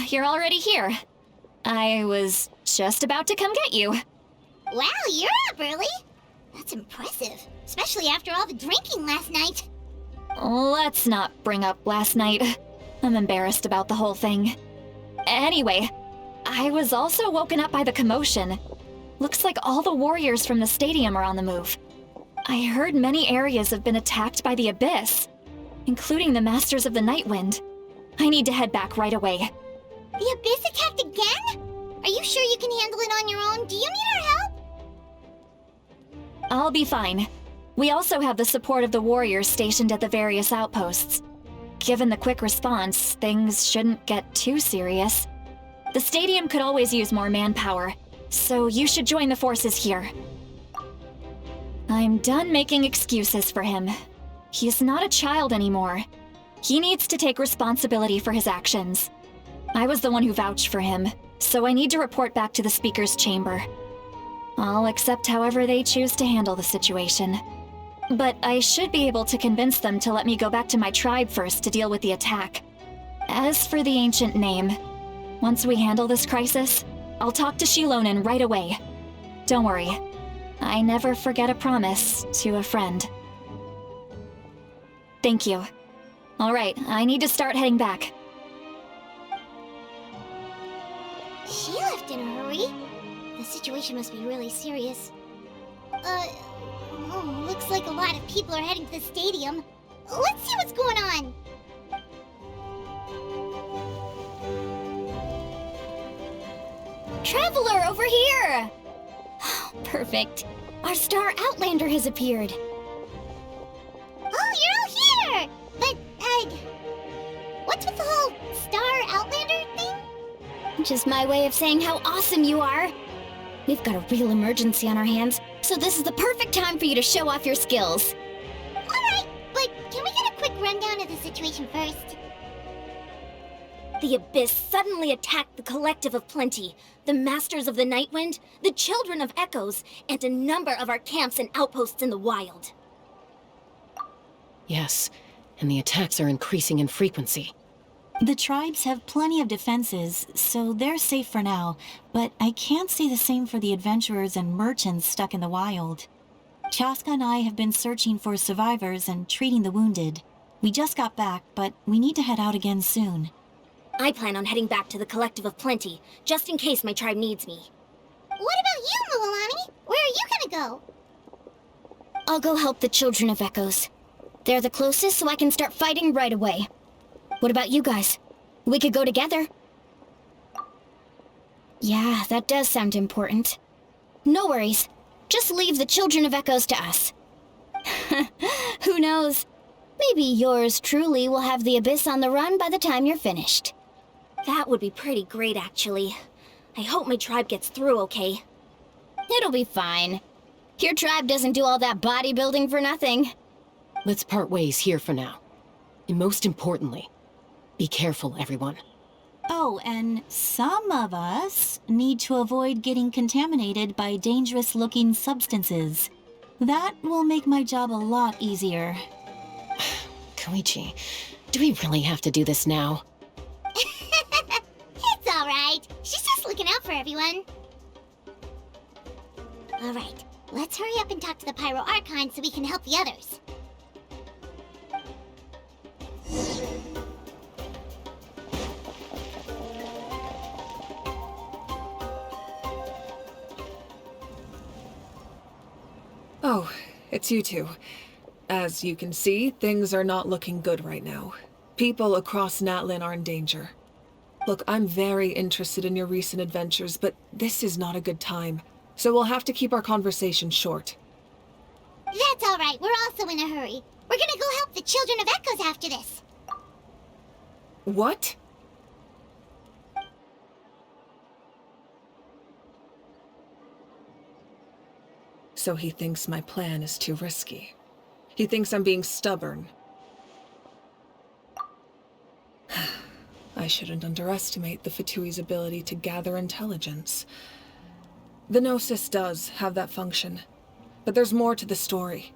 you're already here. I was just about to come get you. Wow, you're up early? That's impressive, especially after all the drinking last night. Let's not bring up last night. I'm embarrassed about the whole thing. Anyway, I was also woken up by the commotion. Looks like all the warriors from the stadium are on the move. I heard many areas have been attacked by the Abyss, including the Masters of the Nightwind. I need to head back right away. The Abyss attacked again? Are you sure you can handle it on your own? Do you need our help? I'll be fine. We also have the support of the warriors stationed at the various outposts. Given the quick response, things shouldn't get too serious. The stadium could always use more manpower, so you should join the forces here. I'm done making excuses for him. He's not a child anymore. He needs to take responsibility for his actions. I was the one who vouched for him, so I need to report back to the Speaker's chamber. I'll accept however they choose to handle the situation. But I should be able to convince them to let me go back to my tribe first to deal with the attack. As for the ancient name, once we handle this crisis, I'll talk to Shilonen right away. Don't worry, I never forget a promise to a friend. Thank you. All right, I need to start heading back. She left in a hurry. The situation must be really serious. Looks like a lot of people are heading to the stadium. Let's see what's going on. Traveler, over here! Perfect. Our star Outlander has appeared. Oh, you're all here! But, what's with the whole star Outlander thing? Just my way of saying how awesome you are. We've got a real emergency on our hands, so this is the perfect time for you to show off your skills. Alright, but can we get a quick rundown of the situation first? The Abyss suddenly attacked the Collective of Plenty, the Masters of the Nightwind, the Children of Echoes, and a number of our camps and outposts in the wild. Yes, and the attacks are increasing in frequency. The tribes have plenty of defenses, so they're safe for now, but I can't say the same for the adventurers and merchants stuck in the wild. Chaska and I have been searching for survivors and treating the wounded. We just got back, but we need to head out again soon. I plan on heading back to the Collective of Plenty, just in case my tribe needs me. What about you, Mualani? Where are you gonna go? I'll go help the Children of Echoes. They're the closest, so I can start fighting right away. What about you guys? We could go together. Yeah, that does sound important. No worries. Just leave the Children of Echoes to us. Who knows? Maybe yours truly will have the Abyss on the run by the time you're finished. That would be pretty great, actually. I hope my tribe gets through okay. It'll be fine. Your tribe doesn't do all that bodybuilding for nothing. Let's part ways here for now. And most importantly, be careful, everyone. Oh, and some of us need to avoid getting contaminated by dangerous-looking substances. That will make my job a lot easier. Koichi, do we really have to do this now? It's alright. She's just looking out for everyone. Alright, let's hurry up and talk to the Pyro Archon so we can help the others. Oh, it's you two. As you can see, things are not looking good right now. People across Natlin are in danger. Look, I'm very interested in your recent adventures, but this is not a good time. So we'll have to keep our conversation short. That's alright, we're also in a hurry. We're gonna go help the Children of Echoes after this. What? So he thinks my plan is too risky. He thinks I'm being stubborn. I shouldn't underestimate the Fatui's ability to gather intelligence. The Gnosis does have that function, but there's more to the story.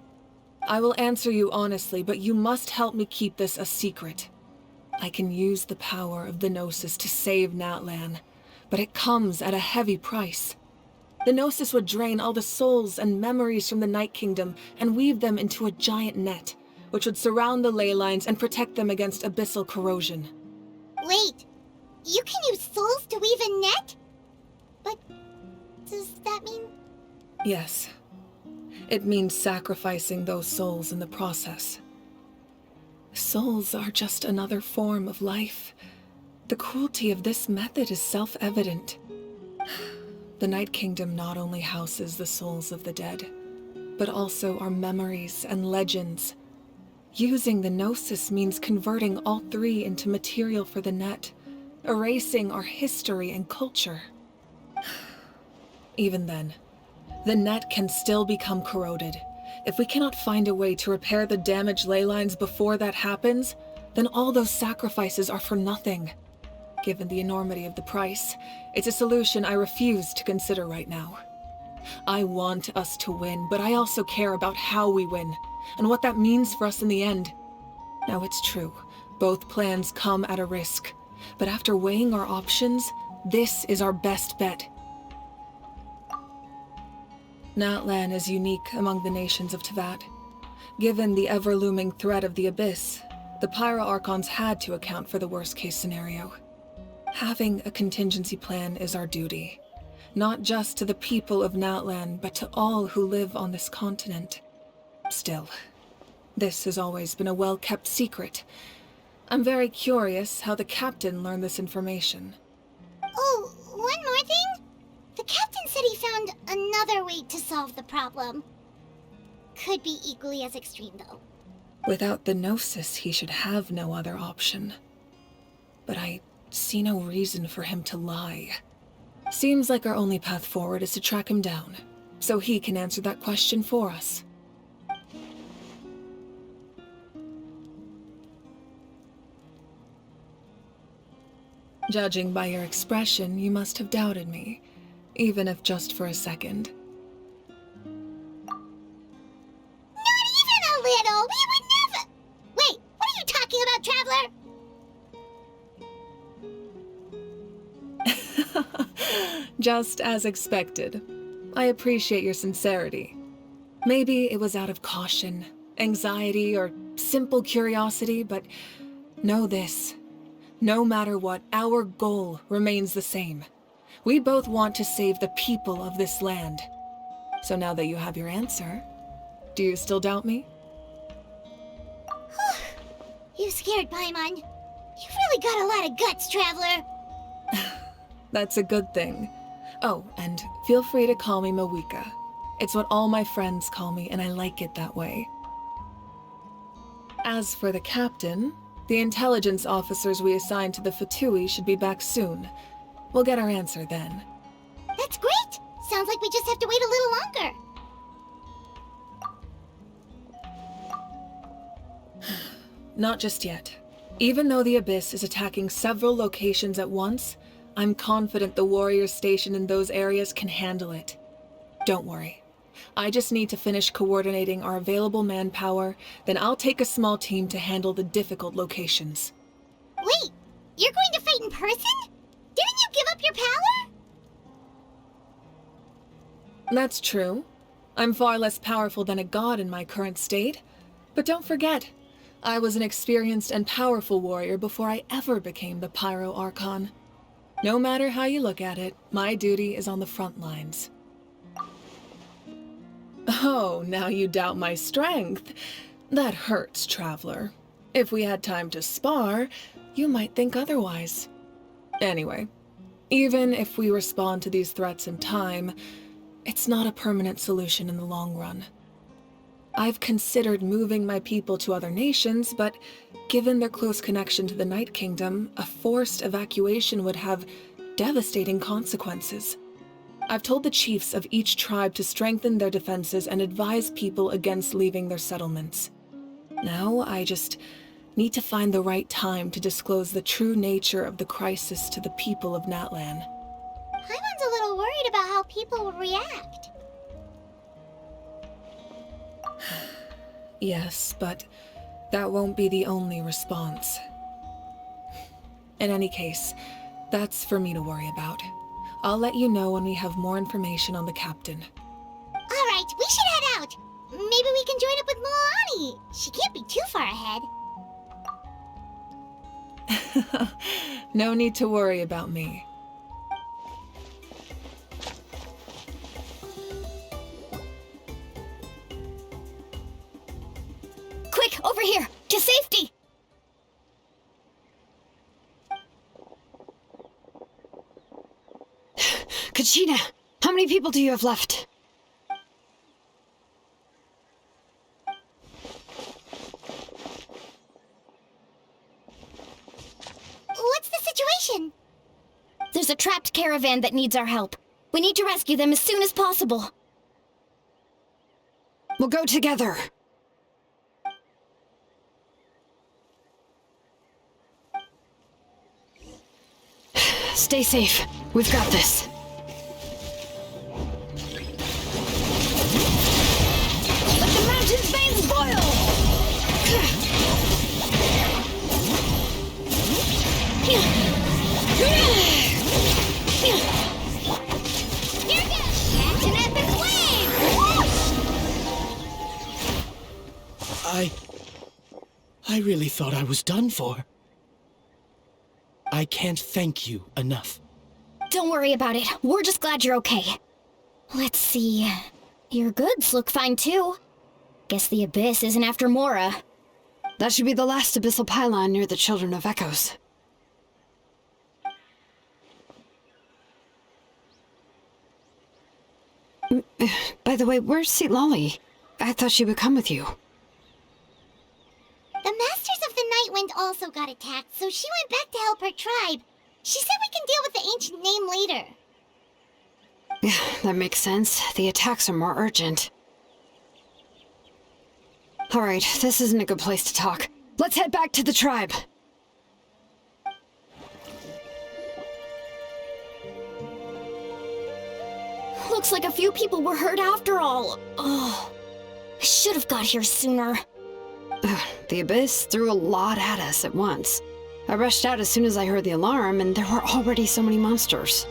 I will answer you honestly, but you must help me keep this a secret. I can use the power of the Gnosis to save Natlin, but it comes at a heavy price. The Gnosis would drain all the souls and memories from the Night Kingdom and weave them into a giant net, which would surround the ley lines and protect them against abyssal corrosion. Wait, you can use souls to weave a net? But does that mean... Yes. It means sacrificing those souls in the process. Souls are just another form of life. The cruelty of this method is self-evident. The Night Kingdom not only houses the souls of the dead, but also our memories and legends. Using the Gnosis means converting all three into material for the net, erasing our history and culture. Even then, the net can still become corroded. If we cannot find a way to repair the damaged ley lines before that happens, then all those sacrifices are for nothing. Given the enormity of the price, it's a solution I refuse to consider right now. I want us to win, but I also care about how we win, and what that means for us in the end. Now it's true, both plans come at a risk, but after weighing our options, this is our best bet. Natlin is unique among the nations of Teyvat. Given the ever-looming threat of the Abyss, the Pyro Archons had to account for the worst-case scenario. Having a contingency plan is our duty, not just to the people of Natlin, but to all who live on this continent. Still, this has always been a well-kept secret. I'm very curious how the captain learned this information. Oh, one more thing? The captain said he found another way to solve the problem. Could be equally as extreme, though. Without the Gnosis, he should have no other option. But I see no reason for him to lie. Seems like our only path forward is to track him down, so he can answer that question for us. Judging by your expression, you must have doubted me, even if just for a second. Not even a little! We would never... Wait, what are you talking about, Traveler? Just as expected. I appreciate your sincerity. Maybe it was out of caution, anxiety, or simple curiosity, but know this. No matter what, our goal remains the same. We both want to save the people of this land. So now that you have your answer, do you still doubt me? You scared Paimon. You've really got a lot of guts, Traveler. That's a good thing. Oh, and feel free to call me Mawika. It's what all my friends call me, and I like it that way. As for the captain, the intelligence officers we assigned to the Fatui should be back soon. We'll get our answer then. That's great! Sounds like we just have to wait a little longer. Not just yet. Even though the Abyss is attacking several locations at once, I'm confident the warriors stationed in those areas can handle it. Don't worry. I just need to finish coordinating our available manpower, then I'll take a small team to handle the difficult locations. Wait, you're going to fight in person? Didn't you give up your power? That's true. I'm far less powerful than a god in my current state. But don't forget, I was an experienced and powerful warrior before I ever became the Pyro Archon. No matter how you look at it, my duty is on the front lines. Oh, now you doubt my strength. That hurts, Traveler. If we had time to spar, you might think otherwise. Anyway, even if we respond to these threats in time, it's not a permanent solution in the long run. I've considered moving my people to other nations, but given their close connection to the Night Kingdom, a forced evacuation would have devastating consequences. I've told the chiefs of each tribe to strengthen their defenses and advise people against leaving their settlements. Now I just need to find the right time to disclose the true nature of the crisis to the people of Natlin. Paimon's a little worried about how people will react. Yes, but that won't be the only response. In any case, that's for me to worry about. I'll let you know when we have more information on the captain. Alright, we should head out. Maybe we can join up with Mualani. She can't be too far ahead. No need to worry about me. Quick, over here! To safety! Kachina, how many people do you have left? What's the situation? There's a trapped caravan that needs our help. We need to rescue them as soon as possible. We'll go together. Stay safe. We've got this. Let the mountain's veins boil! Here goes! Catch an epic wave! I really thought I was done for. I can't thank you enough. Don't worry about it. We're just glad you're okay. Let's see. Your goods look fine too. Guess the Abyss isn't after Mora. That should be the last abyssal pylon near the Children of Echoes. By the way, where's Lolly? I thought she would come with you. The Masters of the Night Wind also got attacked, so she went back to help her tribe. She said we can deal with the ancient name later. Yeah, that makes sense. The attacks are more urgent. Alright, this isn't a good place to talk. Let's head back to the tribe. Looks like a few people were hurt after all. Oh, I should have got here sooner. The Abyss threw a lot at us at once. I rushed out as soon as I heard the alarm, and there were already so many monsters.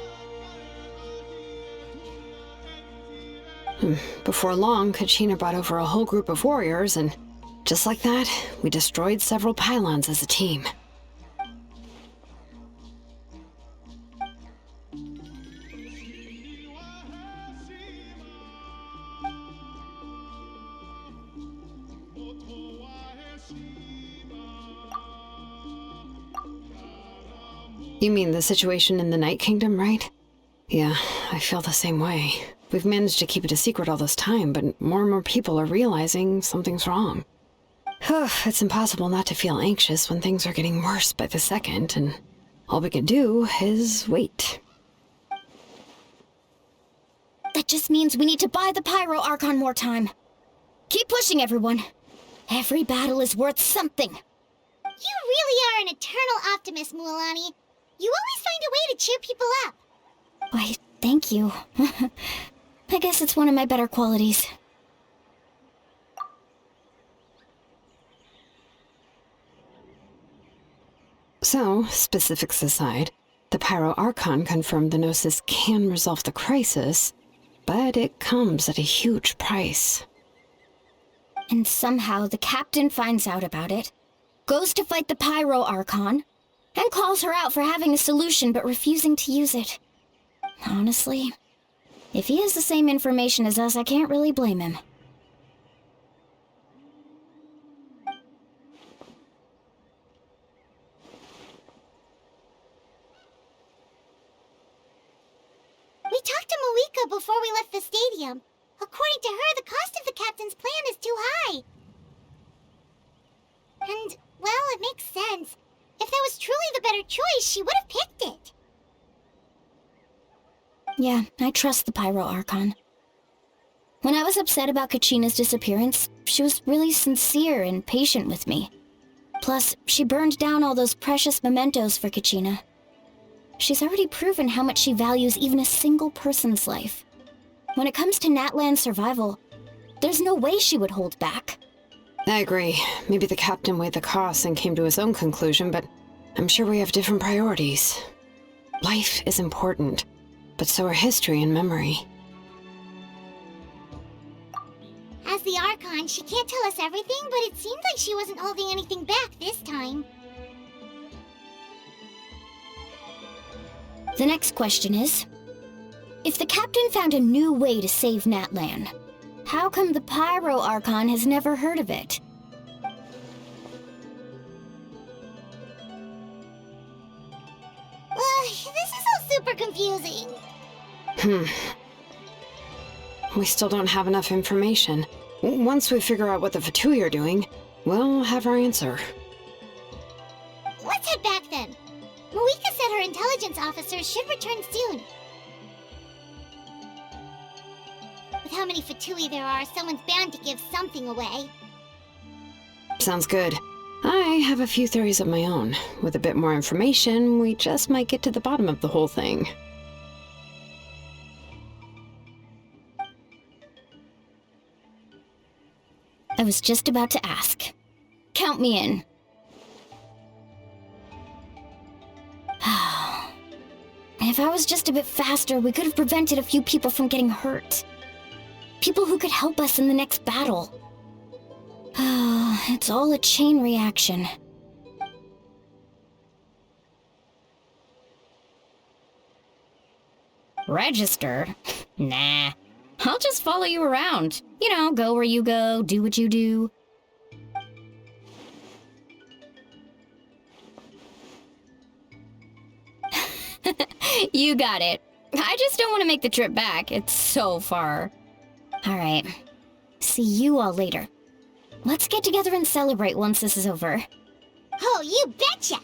Before long, Kachina brought over a whole group of warriors, and just like that, we destroyed several pylons as a team. You mean the situation in the Night Kingdom, right? Yeah, I feel the same way. We've managed to keep it a secret all this time, but more and more people are realizing something's wrong. It's impossible not to feel anxious when things are getting worse by the second, and all we can do is wait. That just means we need to buy the Pyro Archon more time. Keep pushing, everyone. Every battle is worth something. You really are an eternal optimist, Mualani. You always find a way to cheer people up. Why, thank you. I guess it's one of my better qualities. So, specifics aside, the Pyro Archon confirmed the Gnosis can resolve the crisis, but it comes at a huge price. And somehow the captain finds out about it, goes to fight the Pyro Archon, and calls her out for having a solution but refusing to use it. Honestly, if he has the same information as us, I can't really blame him. We talked to Moika before we left the stadium. According to her, the cost of the captain's plan is too high. And, well, it makes sense. If that was truly the better choice, she would have picked it. Yeah, I trust the Pyro Archon. When I was upset about Kachina's disappearance, she was really sincere and patient with me. Plus, she burned down all those precious mementos for Kachina. She's already proven how much she values even a single person's life. When it comes to Natlan's survival, there's no way she would hold back. I agree. Maybe the captain weighed the costs and came to his own conclusion, but I'm sure we have different priorities. Life is important, but so are history and memory. As the Archon, she can't tell us everything, but it seemed like she wasn't holding anything back this time. The next question is, if the captain found a new way to save Natlin, how come the Pyro Archon has never heard of it? This is all super confusing. We still don't have enough information. Once we figure out what the Fatui are doing, we'll have our answer. Let's head back then. Marika said her intelligence officers should return soon. With how many Fatui there are, someone's bound to give something away. Sounds good. I have a few theories of my own. With a bit more information, we just might get to the bottom of the whole thing. I was just about to ask. Count me in. If I was just a bit faster, we could have prevented a few people from getting hurt. People who could help us in the next battle. It's all a chain reaction. Register? Nah. I'll just follow you around. You know, go where you go, do what you do. You got it. I just don't want to make the trip back. It's so far. All right. See you all later. Let's get together and celebrate once this is over. Oh, you betcha!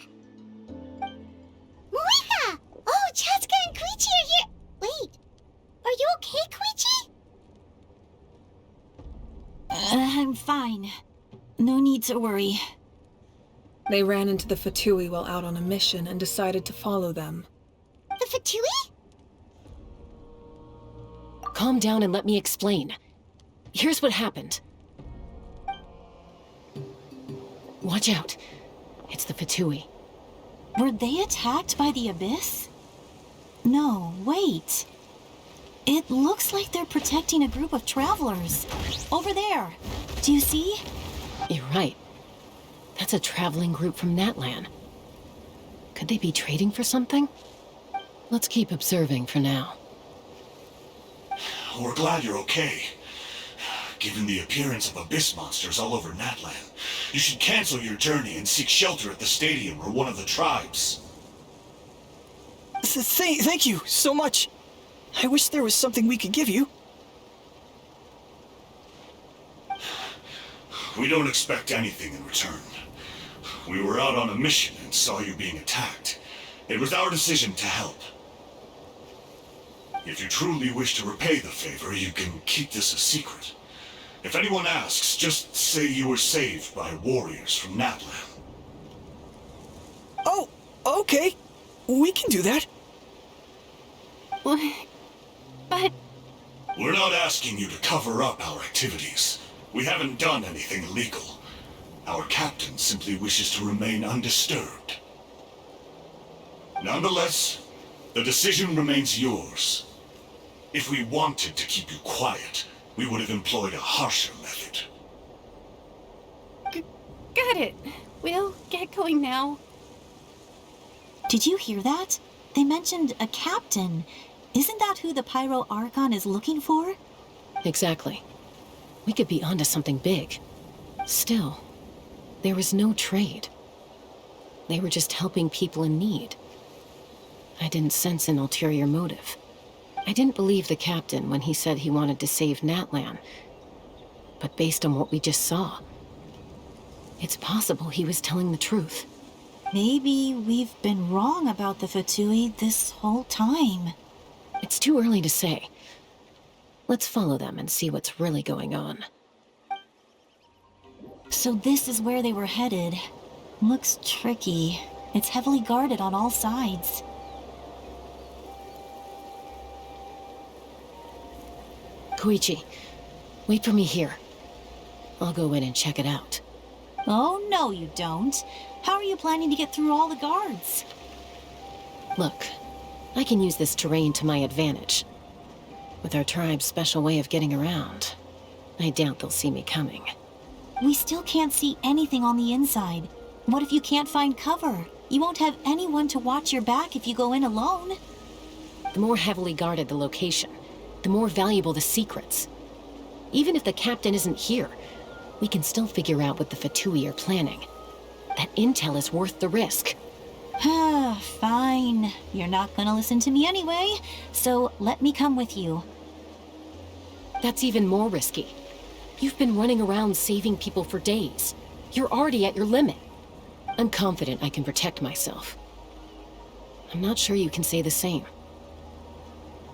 Marika! Oh, Chatka and Koichi are here! Wait, are you okay, Koichi? I'm fine. No need to worry. They ran into the Fatui while out on a mission and decided to follow them. The Fatui? Calm down and let me explain. Here's what happened. Watch out. It's the Fatui. Were they attacked by the Abyss? No, wait. It looks like they're protecting a group of travelers. Over there. Do you see? You're right. That's a traveling group from Natlin. Could they be trading for something? Let's keep observing for now. We're glad you're okay. Given the appearance of abyss monsters all over Natlin, you should cancel your journey and seek shelter at the stadium or one of the tribes. Thank you so much. I wish there was something we could give you. We don't expect anything in return. We were out on a mission and saw you being attacked. It was our decision to help. If you truly wish to repay the favor, you can keep this a secret. If anyone asks, just say you were saved by warriors from Natlin. Oh, okay. We can do that. But... We're not asking you to cover up our activities. We haven't done anything illegal. Our captain simply wishes to remain undisturbed. Nonetheless, the decision remains yours. If we wanted to keep you quiet, we would have employed a harsher method. Got it. We'll get going now. Did you hear that? They mentioned a captain. Isn't that who the Pyro Archon is looking for? Exactly. We could be onto something big. Still, there was no trade. They were just helping people in need. I didn't sense an ulterior motive. I didn't believe the captain when he said he wanted to save Natlin. But based on what we just saw, it's possible he was telling the truth. Maybe we've been wrong about the Fatui this whole time. It's too early to say. Let's follow them and see what's really going on. So this is where they were headed. Looks tricky. It's heavily guarded on all sides. Koichi, wait for me here. I'll go in and check it out. Oh, no you don't. How are you planning to get through all the guards? Look, I can use this terrain to my advantage. With our tribe's special way of getting around, I doubt they'll see me coming. We still can't see anything on the inside. What if you can't find cover? You won't have anyone to watch your back if you go in alone. The more heavily guarded the location, the more valuable the secrets. Even if the captain isn't here, we can still figure out what the Fatui are planning. That intel is worth the risk. Fine. You're not gonna listen to me anyway, so let me come with you. That's even more risky. You've been running around saving people for days. You're already at your limit. I'm confident I can protect myself. I'm not sure you can say the same.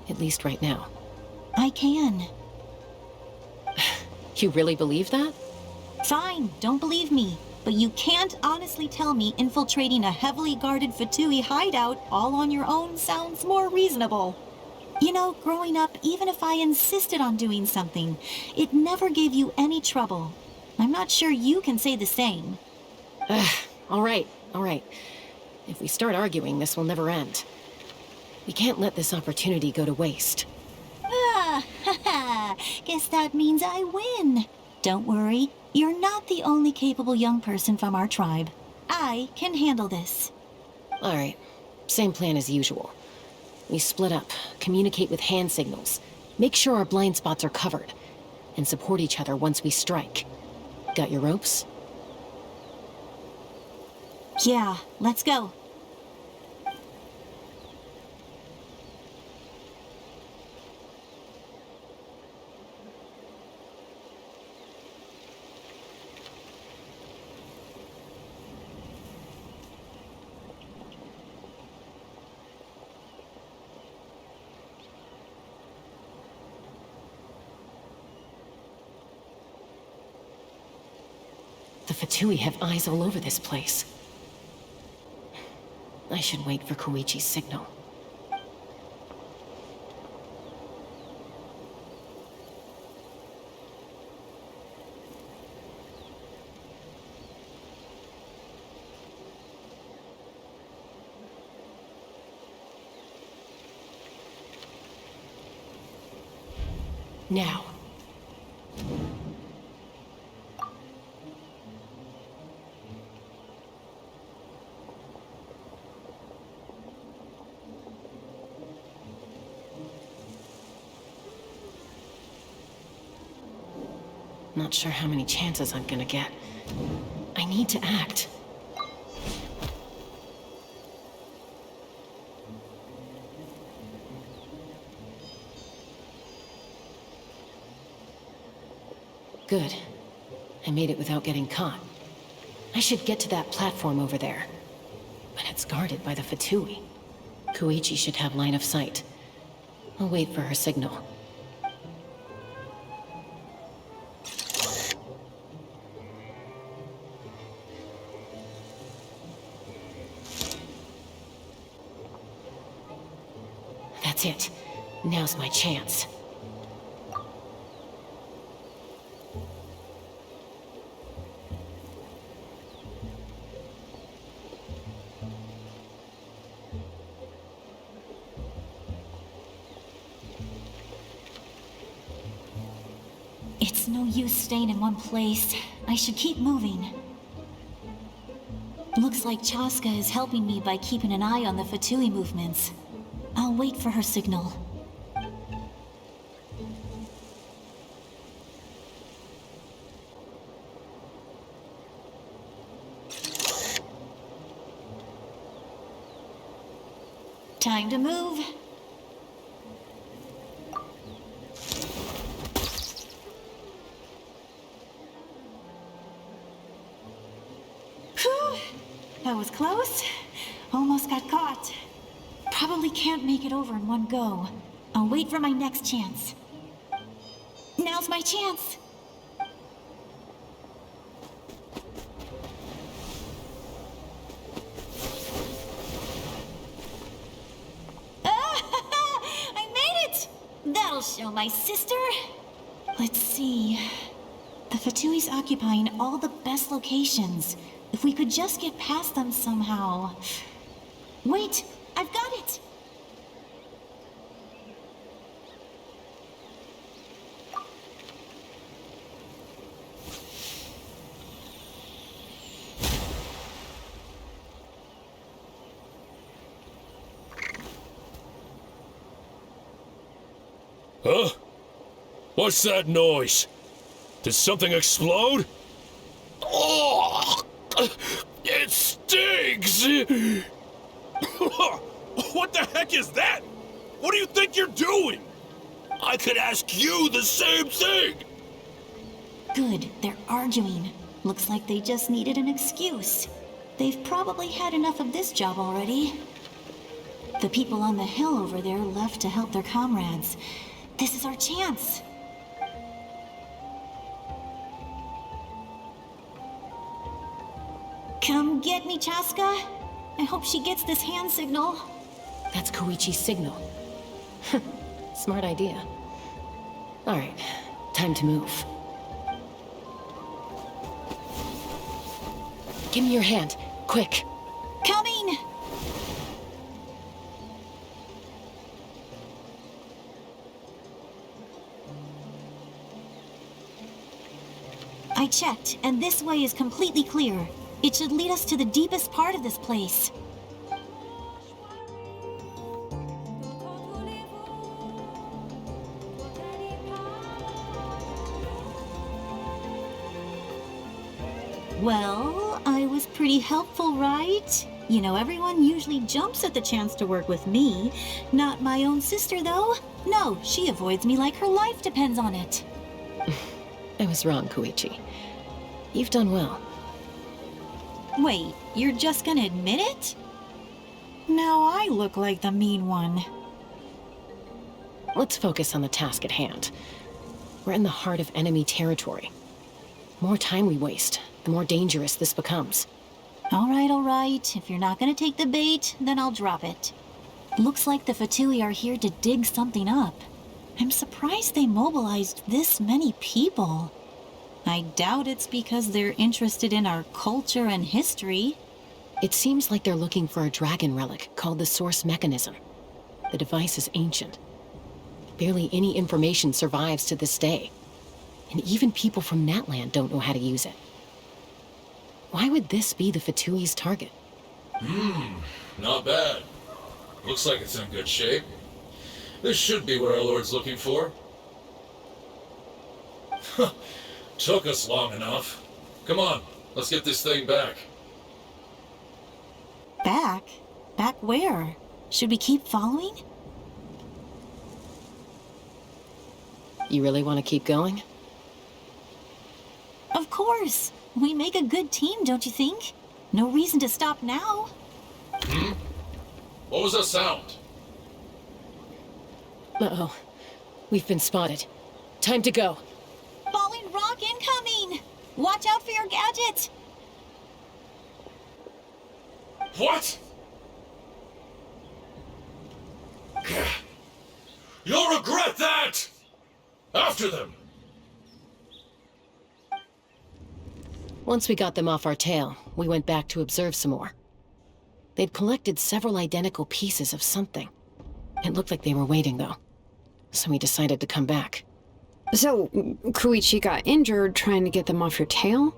At least right now. I can. You really believe that? Fine, don't believe me. But you can't honestly tell me infiltrating a heavily guarded Fatui hideout all on your own sounds more reasonable. You know, growing up, even if I insisted on doing something, it never gave you any trouble. I'm not sure you can say the same. All right. If we start arguing, this will never end. We can't let this opportunity go to waste. Guess that means I win. Don't worry, you're not the only capable young person from our tribe. I can handle this. All right, same plan as usual. We split up, communicate with hand signals, make sure our blind spots are covered, and support each other once we strike. Got your ropes? Yeah, let's go. The Fatui have eyes all over this place. I should wait for Koichi's signal. Now. Not sure how many chances I'm gonna get. I need to act. Good. I made it without getting caught. I should get to that platform over there. But it's guarded by the Fatui. Koichi should have line of sight. I'll wait for her signal. That's it. Now's my chance. It's no use staying in one place. I should keep moving. Looks like Chaska is helping me by keeping an eye on the Fatui movements. I'll wait for her signal. Time to move. Whew. That was close. Almost got caught. Probably can't make it over in one go. I'll wait for my next chance. Now's my chance. I made it! That'll show my sister. Let's see. The Fatui's occupying all the best locations. If we could just get past them somehow. Wait, I've got it! Huh? What's that noise? Did something explode? Oh! It stings! What the heck is that? What do you think you're doing? I could ask you the same thing! Good, they're arguing. Looks like they just needed an excuse. They've probably had enough of this job already. The people on the hill over there left to help their comrades. This is our chance. Come get me, Chaska. I hope she gets this hand signal. That's Koichi's signal. Smart idea. Alright, time to move. Give me your hand, quick. Coming! I checked, and this way is completely clear. It should lead us to the deepest part of this place. Well, I was pretty helpful, right? You know, everyone usually jumps at the chance to work with me. Not my own sister, though. No, she avoids me like her life depends on it. I was wrong, Koichi. You've done well. Wait, you're just gonna admit it? Now I look like the mean one. Let's focus on the task at hand. We're in the heart of enemy territory. The more time we waste, the more dangerous this becomes. All right. If you're not gonna take the bait, then I'll drop it. Looks like the Fatui are here to dig something up. I'm surprised they mobilized this many people. I doubt it's because they're interested in our culture and history. It seems like they're looking for a dragon relic called the Source Mechanism. The device is ancient. Barely any information survives to this day. And even people from Natlin don't know how to use it. Why would this be the Fatui's target? Not bad. Looks like it's in good shape. This should be what our Lord's looking for. Took us long enough. Come on, let's get this thing back. Back? Back where? Should we keep following? You really want to keep going? Of course. We make a good team, don't you think? No reason to stop now. What was that sound? Uh-oh. We've been spotted. Time to go. Falling rock incoming! Watch out for your gadget! What? You'll regret that! After them! Once we got them off our tail, we went back to observe some more. They'd collected several identical pieces of something. It looked like they were waiting, though. So we decided to come back. So, Koichi got injured trying to get them off your tail?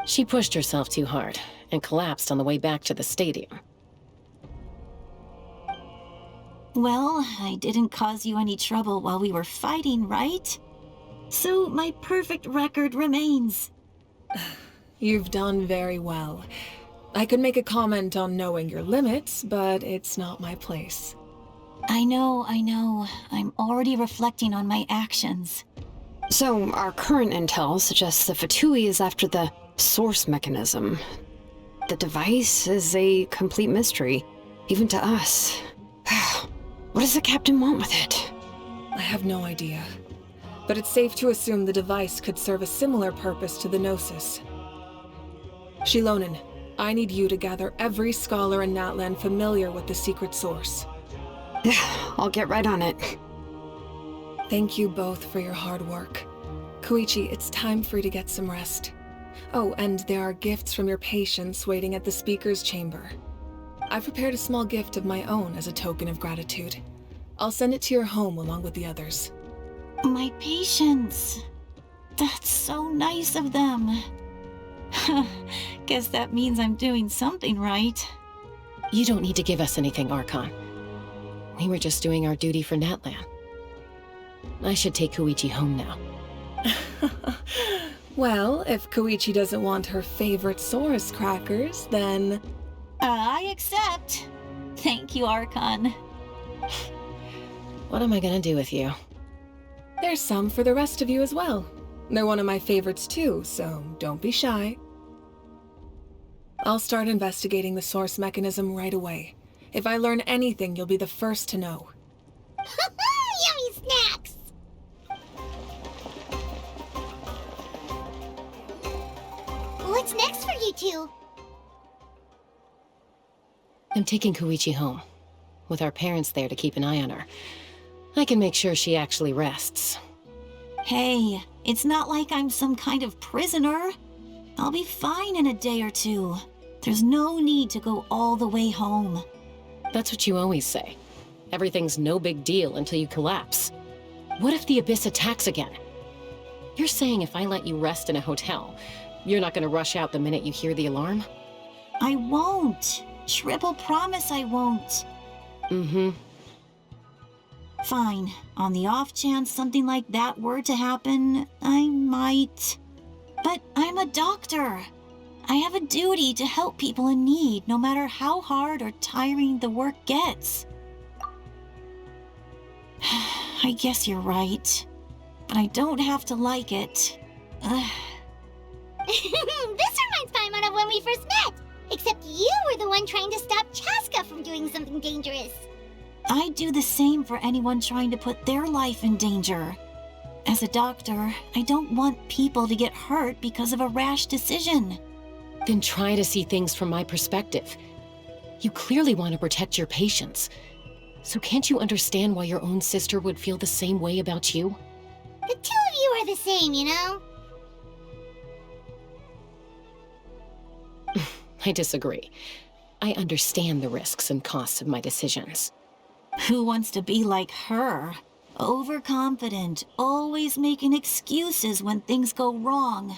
She pushed herself too hard and collapsed on the way back to the stadium. Well, I didn't cause you any trouble while we were fighting, right? So my perfect record remains. You've done very well. I could make a comment on knowing your limits, but it's not my place. I know. I'm already reflecting on my actions. So, our current intel suggests the Fatui is after the Source Mechanism. The device is a complete mystery, even to us. What does the captain want with it? I have no idea. But it's safe to assume the device could serve a similar purpose to the Gnosis. Shilonen, I need you to gather every scholar in Natlin familiar with the secret source. I'll get right on it. Thank you both for your hard work. Koichi, it's time for you to get some rest. Oh, and there are gifts from your patients waiting at the speaker's chamber. I've prepared a small gift of my own as a token of gratitude. I'll send it to your home along with the others. My patience. That's so nice of them. Guess that means I'm doing something right. You don't need to give us anything, Archon. We were just doing our duty for Natlin. I should take Koichi home now. Well, if Koichi doesn't want her favorite Saurus crackers, then... I accept. Thank you, Archon. What am I gonna do with you? There's some for the rest of you as well. They're one of my favorites too, so don't be shy. I'll start investigating the source mechanism right away. If I learn anything, you'll be the first to know. Yummy snacks! What's next for you two? I'm taking Koichi home. With our parents there to keep an eye on her, I can make sure she actually rests. Hey, it's not like I'm some kind of prisoner. I'll be fine in a day or two. There's no need to go all the way home. That's what you always say. Everything's no big deal until you collapse. What if the Abyss attacks again? You're saying if I let you rest in a hotel, you're not gonna rush out the minute you hear the alarm? I won't. Triple promise I won't. Mm-hmm. Fine. On the off chance something like that were to happen, I might. But I'm a doctor. I have a duty to help people in need, no matter how hard or tiring the work gets. I guess you're right. But I don't have to like it. This reminds Paimon of when we first met! Except you were the one trying to stop Chaska from doing something dangerous. I'd do the same for anyone trying to put their life in danger. As a doctor, I don't want people to get hurt because of a rash decision. Then try to see things from my perspective. You clearly want to protect your patients. So can't you understand why your own sister would feel the same way about you? The two of you are the same, you know? I disagree. I understand the risks and costs of my decisions. Who wants to be like her? Overconfident, always making excuses when things go wrong.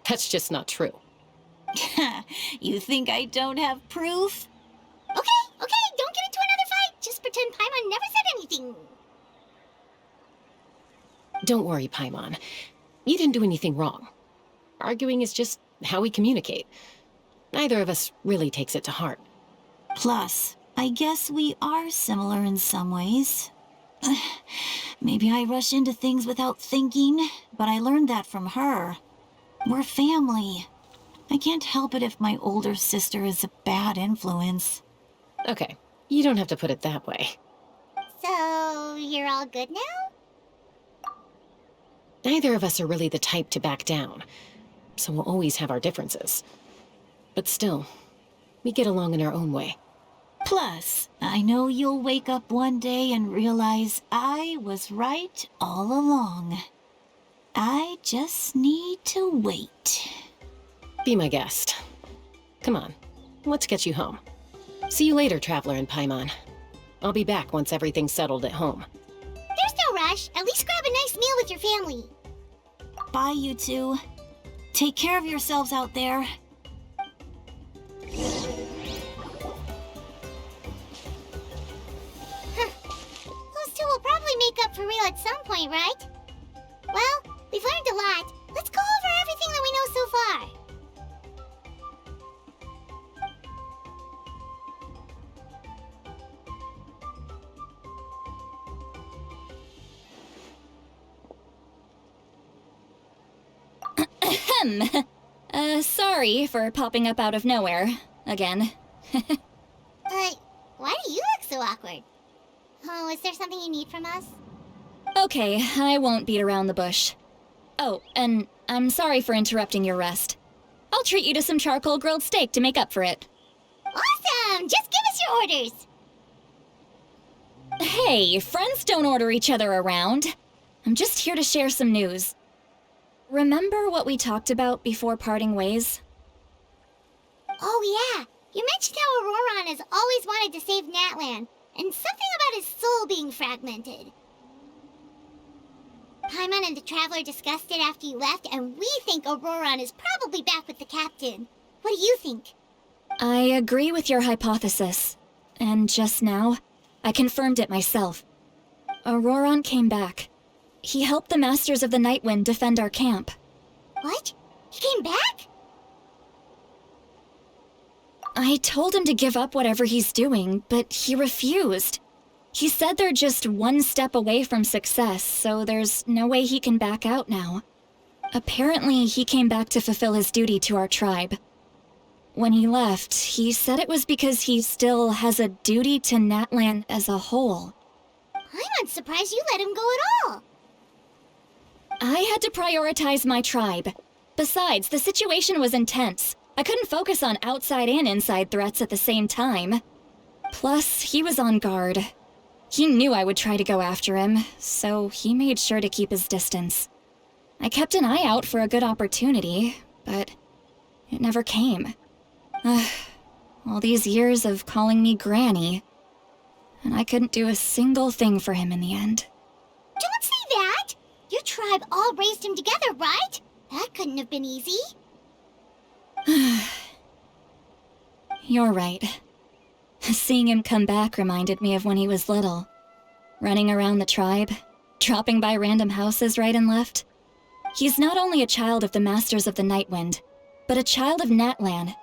That's just not true. You think I don't have proof? Okay, don't get into another fight. Just pretend Paimon never said anything. Don't worry, Paimon. You didn't do anything wrong. Arguing is just how we communicate. Neither of us really takes it to heart. Plus, I guess we are similar in some ways. Maybe I rush into things without thinking, but I learned that from her. We're family. I can't help it if my older sister is a bad influence. Okay, you don't have to put it that way. So, you're all good now? Neither of us are really the type to back down, so we'll always have our differences. But still, we get along in our own way. Plus, I know you'll wake up one day and realize I was right all along. I just need to wait. Be my guest. Come on, let's get you home. See you later, Traveler and Paimon. I'll be back once everything's settled at home. There's no rush. At least grab a nice meal with your family. Bye, you two. Take care of yourselves out there. Those two will probably make up for real at some point, right? Well, we've learned a lot. Let's go over everything that we know so far. Sorry for popping up out of nowhere. Again. Why do you look so awkward? Oh, is there something you need from us? Okay, I won't beat around the bush. Oh, and I'm sorry for interrupting your rest. I'll treat you to some charcoal grilled steak to make up for it. Awesome! Just give us your orders! Hey, friends don't order each other around. I'm just here to share some news. Remember what we talked about before parting ways? Oh yeah, you mentioned how Auroran has always wanted to save Natlin, and something about his soul being fragmented. Paimon and the Traveler discussed it after you left, and we think Auroran is probably back with the captain. What do you think? I agree with your hypothesis. And just now, I confirmed it myself. Auroran came back. He helped the Masters of the Nightwind defend our camp. What? He came back? I told him to give up whatever he's doing, but he refused. He said they're just one step away from success, so there's no way he can back out now. Apparently, he came back to fulfill his duty to our tribe. When he left, he said it was because he still has a duty to Natlin as a whole. I'm surprised you let him go at all. I had to prioritize my tribe. Besides, the situation was intense. I couldn't focus on outside and inside threats at the same time. Plus, he was on guard. He knew I would try to go after him, so he made sure to keep his distance. I kept an eye out for a good opportunity, but it never came. All these years of calling me Granny, and I couldn't do a single thing for him in the end. Don't say that! Your tribe all raised him together, right? That couldn't have been easy. You're right. Seeing him come back reminded me of when he was little. Running around the tribe, dropping by random houses right and left. He's not only a child of the Masters of the Nightwind, but a child of Natlan.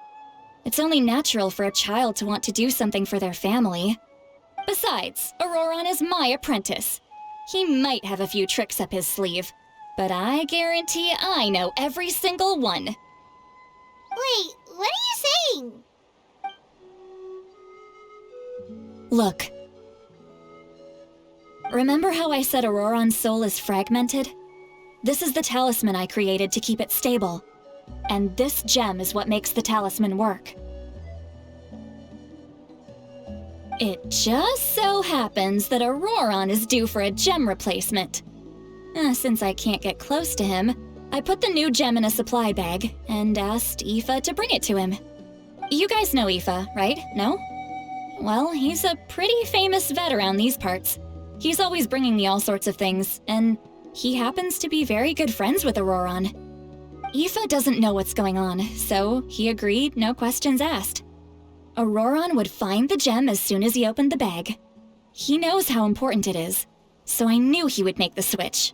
It's only natural for a child to want to do something for their family. Besides, Auroran is my apprentice. He might have a few tricks up his sleeve, but I guarantee I know every single one. Wait, what are you saying? Look. Remember how I said Auroran's soul is fragmented? This is the talisman I created to keep it stable. And this gem is what makes the talisman work. It just so happens that Auroran is due for a gem replacement. Since I can't get close to him, I put the new gem in a supply bag and asked Aoife to bring it to him. You guys know Aoife, right? No? Well, he's a pretty famous vet around these parts. He's always bringing me all sorts of things, and he happens to be very good friends with Auroran. Aoife doesn't know what's going on, so he agreed, no questions asked. Auroran would find the gem as soon as he opened the bag. He knows how important it is, so I knew he would make the switch.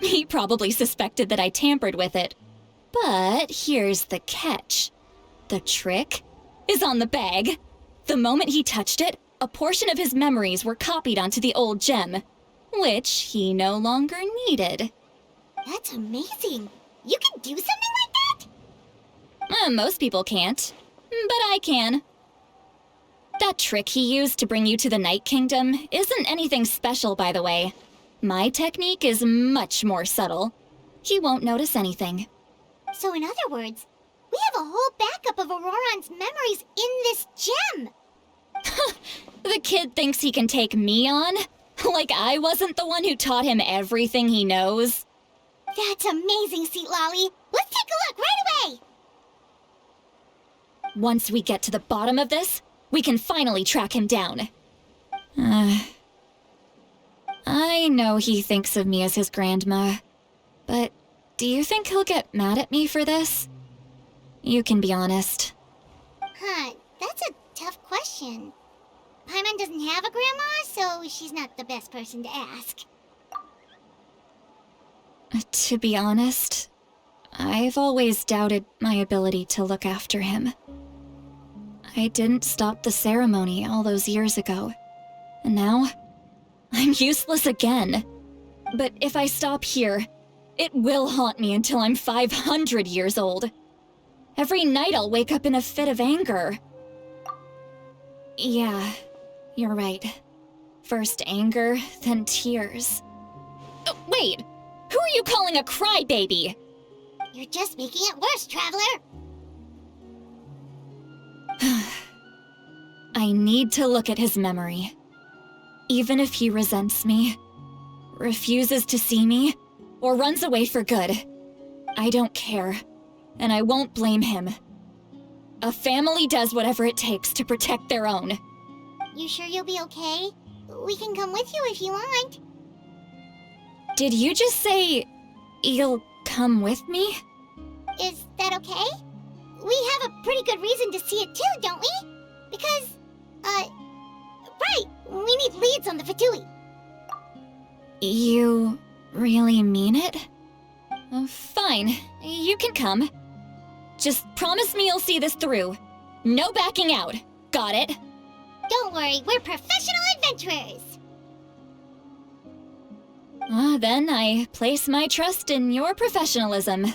He probably suspected that I tampered with it. But here's the catch. The trick is on the bag. The moment he touched it, a portion of his memories were copied onto the old gem, which he no longer needed. That's amazing. You can do something like that? Most people can't, but I can. That trick he used to bring you to the Night Kingdom isn't anything special, by the way. My technique is much more subtle. He won't notice anything. So in other words, we have a whole backup of Auroran's memories in this gem. The kid thinks he can take me on? Like I wasn't the one who taught him everything he knows? That's amazing, Seat Lolly. Let's take a look right away. Once we get to the bottom of this, we can finally track him down. I know he thinks of me as his grandma, but do you think he'll get mad at me for this? You can be honest. That's a tough question. Paimon doesn't have a grandma, so she's not the best person to ask. To be honest, I've always doubted my ability to look after him. I didn't stop the ceremony all those years ago, and now I'm useless again. But if I stop here, it will haunt me until I'm 500 years old. Every night I'll wake up in a fit of anger. Yeah, you're right. First anger, then tears. Wait, who are you calling a crybaby? You're just making it worse, Traveler. I need to look at his memory. Even if he resents me, refuses to see me, or runs away for good, I don't care, and I won't blame him. A family does whatever it takes to protect their own. You sure you'll be okay? We can come with you if you want. Did you just say you'll come with me? Is that okay? We have a pretty good reason to see it too, don't we? Because, right, we need leads on the Fatui. You really mean it? Fine, you can come. Just promise me you'll see this through. No backing out. Got it? Don't worry, we're professional adventurers. Then I place my trust in your professionalism.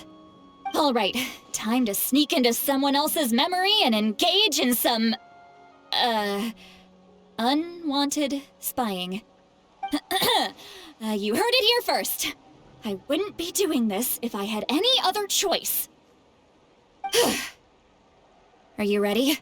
All right, time to sneak into someone else's memory and engage in some, unwanted spying. You heard it here first. I wouldn't be doing this if I had any other choice. Are you ready?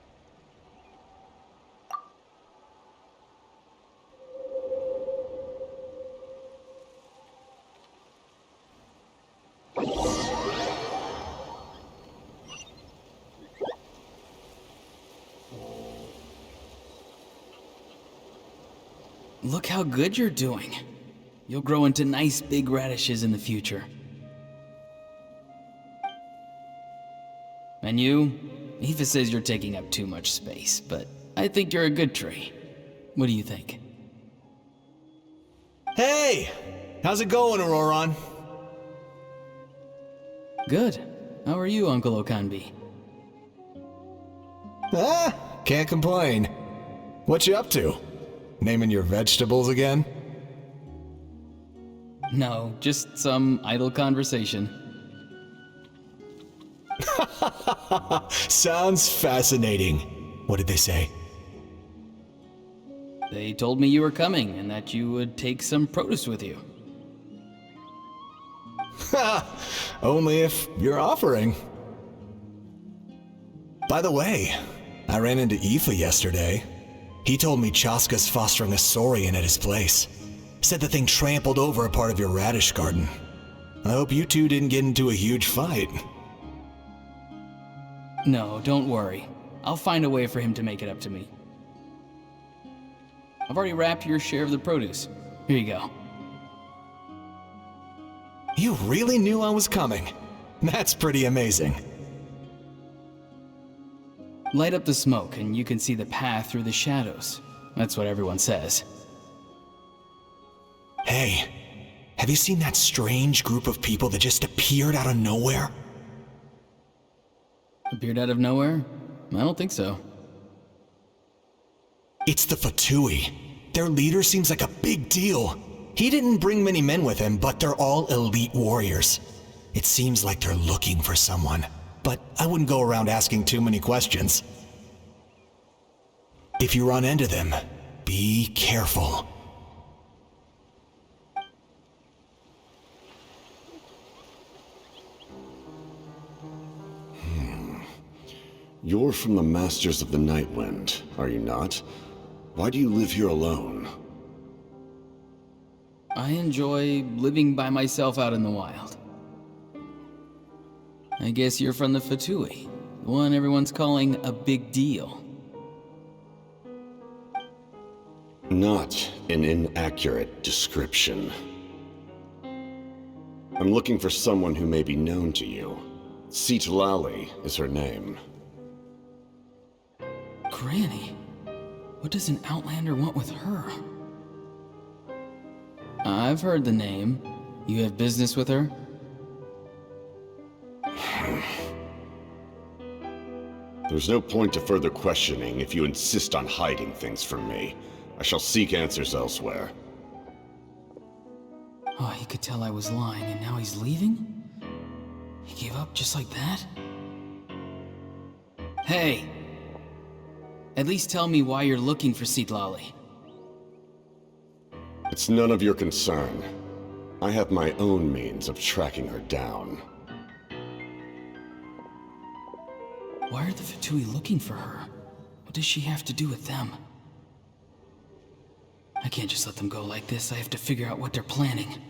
Look how good you're doing. You'll grow into nice big radishes in the future. And you? Aoife says you're taking up too much space, but I think you're a good tree. What do you think? Hey! How's it going, Auroron? Good. How are you, Uncle Okanbi? Can't complain. What you up to? Naming your vegetables again? No, just some idle conversation. Sounds fascinating. What did they say? They told me you were coming and that you would take some produce with you. Only if you're offering. By the way, I ran into Aoife yesterday. He told me Chaska's fostering a saurian at his place. Said the thing trampled over a part of your radish garden. I hope you two didn't get into a huge fight. No, don't worry. I'll find a way for him to make it up to me. I've already wrapped your share of the produce. Here you go. You really knew I was coming. That's pretty amazing. Light up the smoke and you can see the path through the shadows. That's what everyone says. Hey, have you seen that strange group of people that just appeared out of nowhere? Appeared out of nowhere? I don't think so. It's the Fatui. Their leader seems like a big deal. He didn't bring many men with him, but they're all elite warriors. It seems like they're looking for someone, but I wouldn't go around asking too many questions. If you run into them, be careful. You're from the Masters of the Night Wind, are you not? Why do you live here alone? I enjoy living by myself out in the wild. I guess you're from the Fatui, the one everyone's calling a big deal. Not an inaccurate description. I'm looking for someone who may be known to you. Citlali is her name. Granny? What does an Outlander want with her? I've heard the name. You have business with her? There's no point to further questioning if you insist on hiding things from me. I shall seek answers elsewhere. Oh, he could tell I was lying and now he's leaving? He gave up just like that? Hey! At least tell me why you're looking for Citlali. It's none of your concern. I have my own means of tracking her down. Why are the Fatui looking for her? What does she have to do with them? I can't just let them go like this. I have to figure out what they're planning.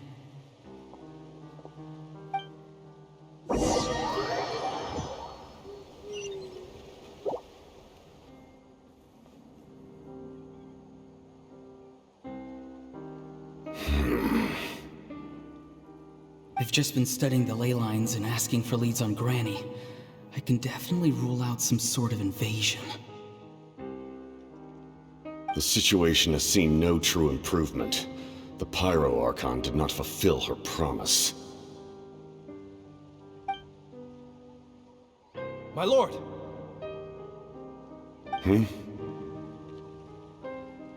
I've just been studying the ley lines and asking for leads on Granny. I can definitely rule out some sort of invasion. The situation has seen no true improvement. The Pyro Archon did not fulfill her promise. My lord!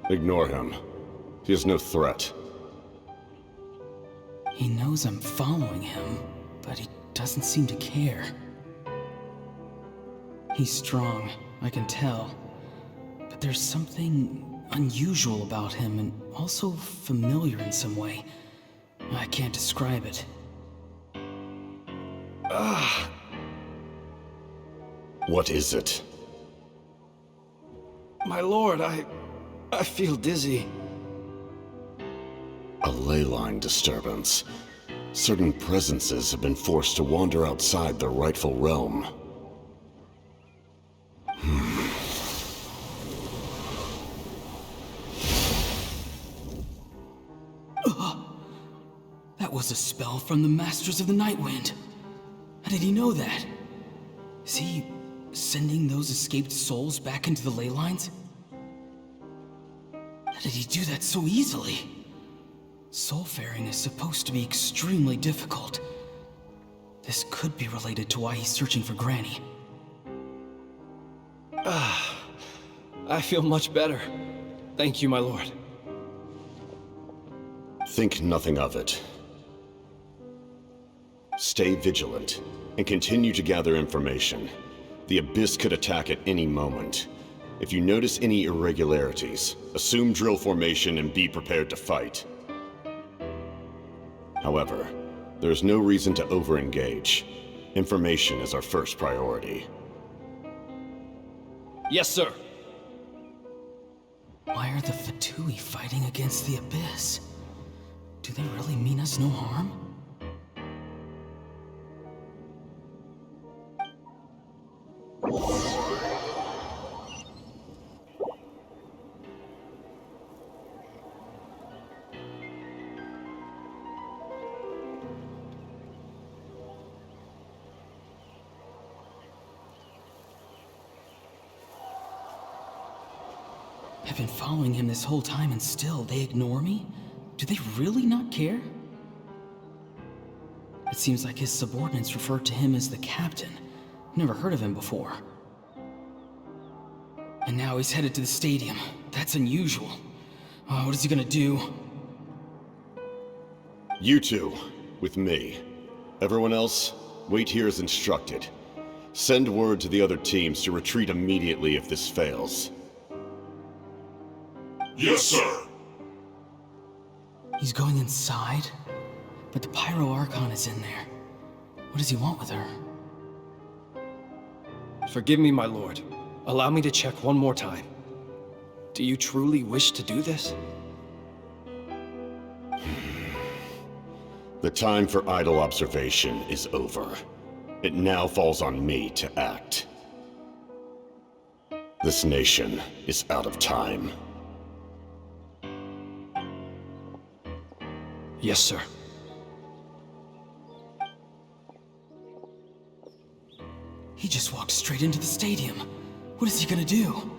Ignore him. He is no threat. He knows I'm following him, but he doesn't seem to care. He's strong, I can tell. But there's something unusual about him and also familiar in some way. I can't describe it. What is it? My lord, I feel dizzy. A ley line disturbance. Certain presences have been forced to wander outside their rightful realm. That was a spell from the Masters of the Night Wind. How did he know that? Is he sending those escaped souls back into the ley lines? How did he do that so easily? Soulfaring is supposed to be extremely difficult. This could be related to why he's searching for Granny. I feel much better. Thank you, my lord. Think nothing of it. Stay vigilant, and continue to gather information. The Abyss could attack at any moment. If you notice any irregularities, assume drill formation and be prepared to fight. However, there is no reason to over-engage. Information is our first priority. Yes, sir. Why are the Fatui fighting against the Abyss? Do they really mean us no harm? I've been following him this whole time and still they ignore me? Do they really not care? It seems like his subordinates refer to him as the captain. Never heard of him before. And now he's headed to the stadium. That's unusual. Oh, what is he gonna do? You two, with me. Everyone else, wait here as instructed. Send word to the other teams to retreat immediately if this fails. Yes, sir. He's going inside? But the Pyro Archon is in there. What does he want with her? Forgive me, my lord. Allow me to check one more time. Do you truly wish to do this? The time for idle observation is over. It now falls on me to act. This nation is out of time. Yes, sir. He just walked straight into the stadium. What is he gonna do?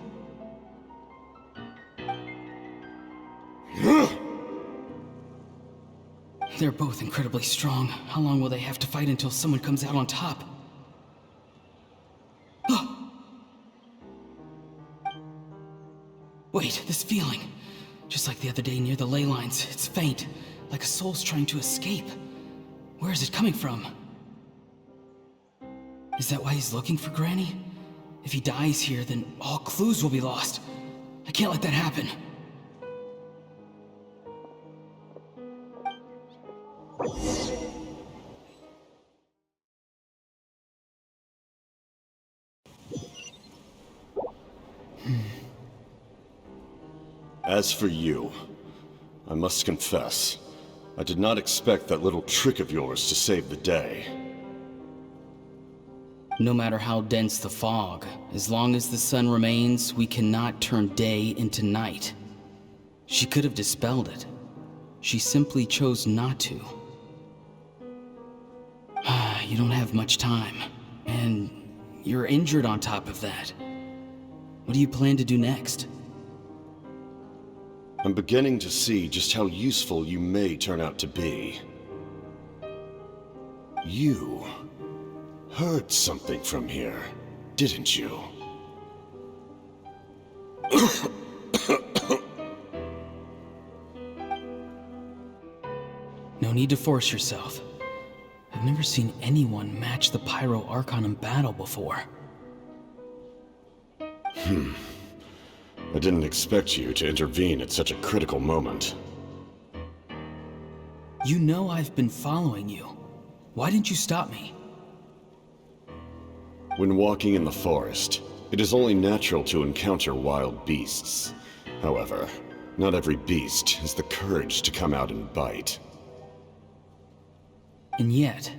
They're both incredibly strong. How long will they have to fight until someone comes out on top? Wait, this feeling. Just like the other day near the ley lines, it's faint, like a soul's trying to escape. Where is it coming from? Is that why he's looking for Granny? If he dies here, then all clues will be lost. I can't let that happen. As for you, I must confess, I did not expect that little trick of yours to save the day. No matter how dense the fog, as long as the sun remains, we cannot turn day into night. She could have dispelled it. She simply chose not to. You don't have much time, and you're injured on top of that. What do you plan to do next? I'm beginning to see just how useful you may turn out to be. You heard something from here, didn't you? No need to force yourself. I've never seen anyone match the Pyro Archon in battle before. I didn't expect you to intervene at such a critical moment. You know I've been following you. Why didn't you stop me? When walking in the forest, it is only natural to encounter wild beasts. However, not every beast has the courage to come out and bite. And yet,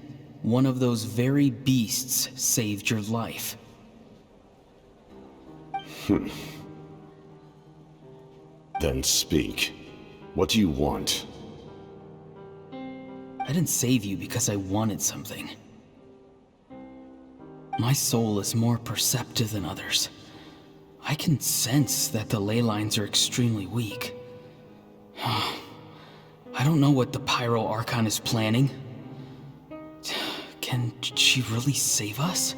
one of those very beasts saved your life. Then speak. What do you want? I didn't save you because I wanted something. My soul is more perceptive than others. I can sense that the ley lines are extremely weak. I don't know what the Pyro Archon is planning. Can she really save us?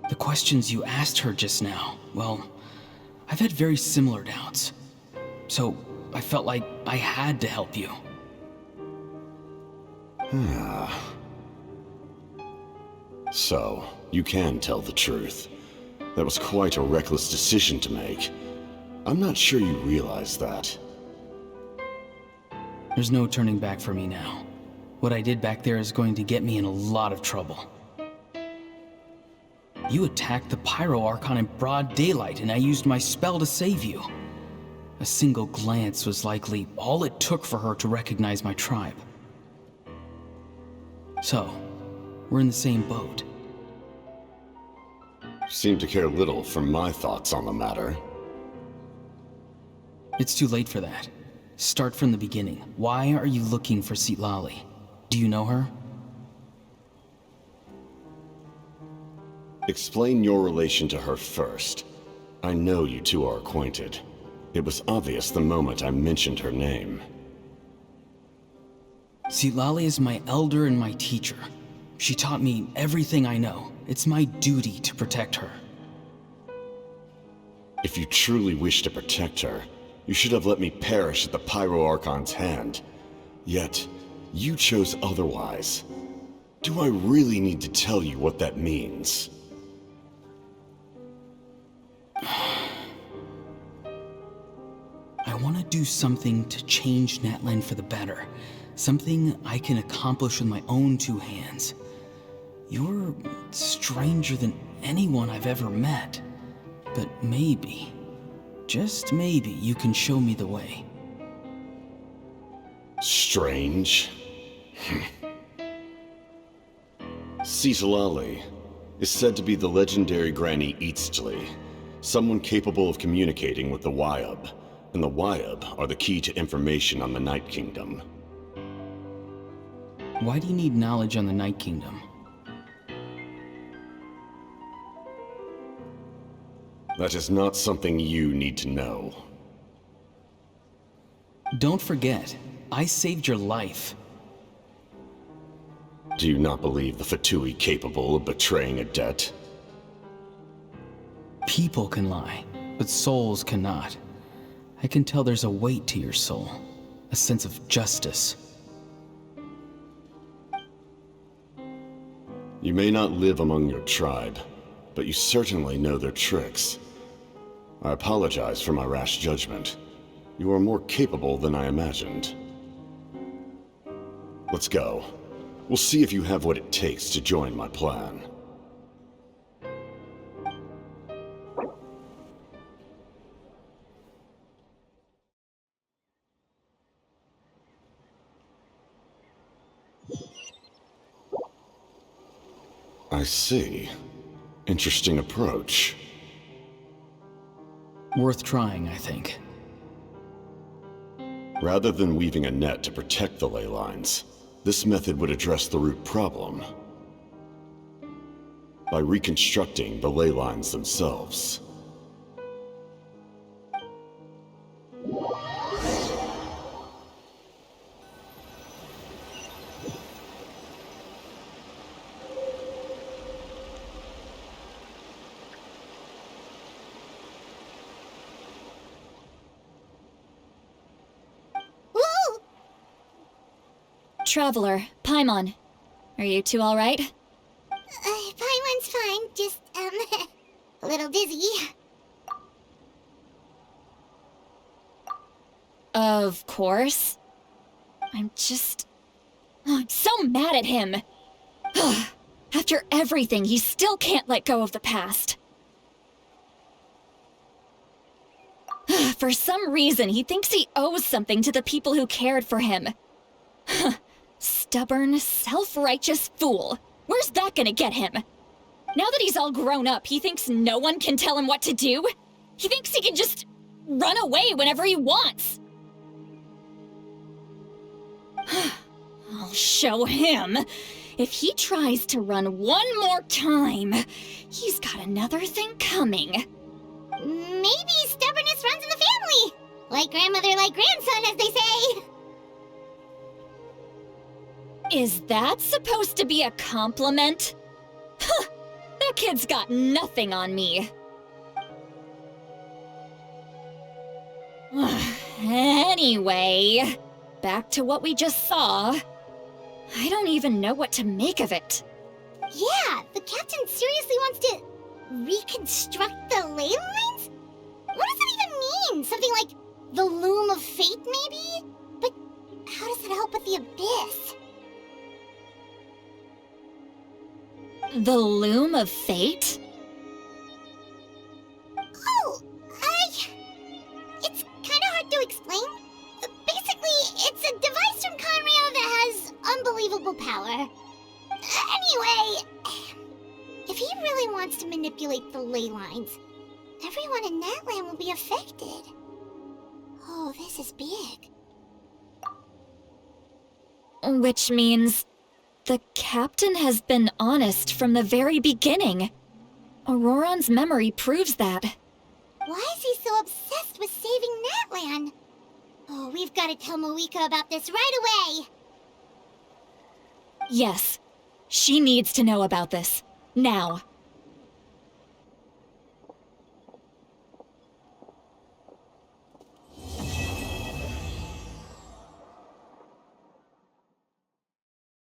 The questions you asked her just now, well, I've had very similar doubts. So I felt like I had to help you. So, you can tell the truth. That was quite a reckless decision to make. I'm not sure you realize that. There's no turning back for me now. What I did back there is going to get me in a lot of trouble. You attacked the Pyro Archon in broad daylight, and I used my spell to save you. A single glance was likely all it took for her to recognize my tribe. So, we're in the same boat. Seem to care little for my thoughts on the matter. It's too late for that. Start from the beginning. Why are you looking for Citlali? Do you know her? Explain your relation to her first. I know you two are acquainted. It was obvious the moment I mentioned her name. Citlali is my elder and my teacher. She taught me everything I know. It's my duty to protect her. If you truly wish to protect her, you should have let me perish at the Pyro Archon's hand. Yet, you chose otherwise. Do I really need to tell you what that means? I want to do something to change Natlin for the better. Something I can accomplish with my own two hands. You're stranger than anyone I've ever met. But maybe, just maybe, you can show me the way. Strange? Citlali is said to be the legendary Granny Eastli, someone capable of communicating with the Wyab, and the Wyab are the key to information on the Night Kingdom. Why do you need knowledge on the Night Kingdom? That is not something you need to know. Don't forget, I saved your life. Do you not believe the Fatui capable of betraying a debt? People can lie, but souls cannot. I can tell there's a weight to your soul, a sense of justice. You may not live among your tribe, but you certainly know their tricks. I apologize for my rash judgment. You are more capable than I imagined. Let's go. We'll see if you have what it takes to join my plan. I see. Interesting approach. Worth trying, I think. Rather than weaving a net to protect the ley lines, this method would address the root problem by reconstructing the ley lines themselves. Traveler, Paimon. Are you two alright? Paimon's fine, just, a little dizzy. Of course. I'm so mad at him. After everything, he still can't let go of the past. For some reason, he thinks he owes something to the people who cared for him. Stubborn, self-righteous fool. Where's that gonna get him? Now that he's all grown up, he thinks no one can tell him what to do? He thinks he can just run away whenever he wants. I'll show him. If he tries to run one more time, he's got another thing coming. Maybe stubbornness runs in the family. Like grandmother, like grandson, as they say. Is that supposed to be a compliment? Huh, that kid's got nothing on me. Anyway, back to what we just saw. I don't even know what to make of it. Yeah, the captain seriously wants to reconstruct the ley lines? What does that even mean? Something like the loom of fate, maybe? But how does that help with the abyss? The loom of fate? Oh, it's kind of hard to explain. Basically, it's a device from Conrio that has unbelievable power. Anyway, if he really wants to manipulate the ley lines, everyone in Natlin will be affected. Oh, this is big. Which means the captain has been honest from the very beginning. Auroron's memory proves that. Why is he so obsessed with saving Natlan? Oh, we've got to tell Moeka about this right away. Yes, she needs to know about this. Now.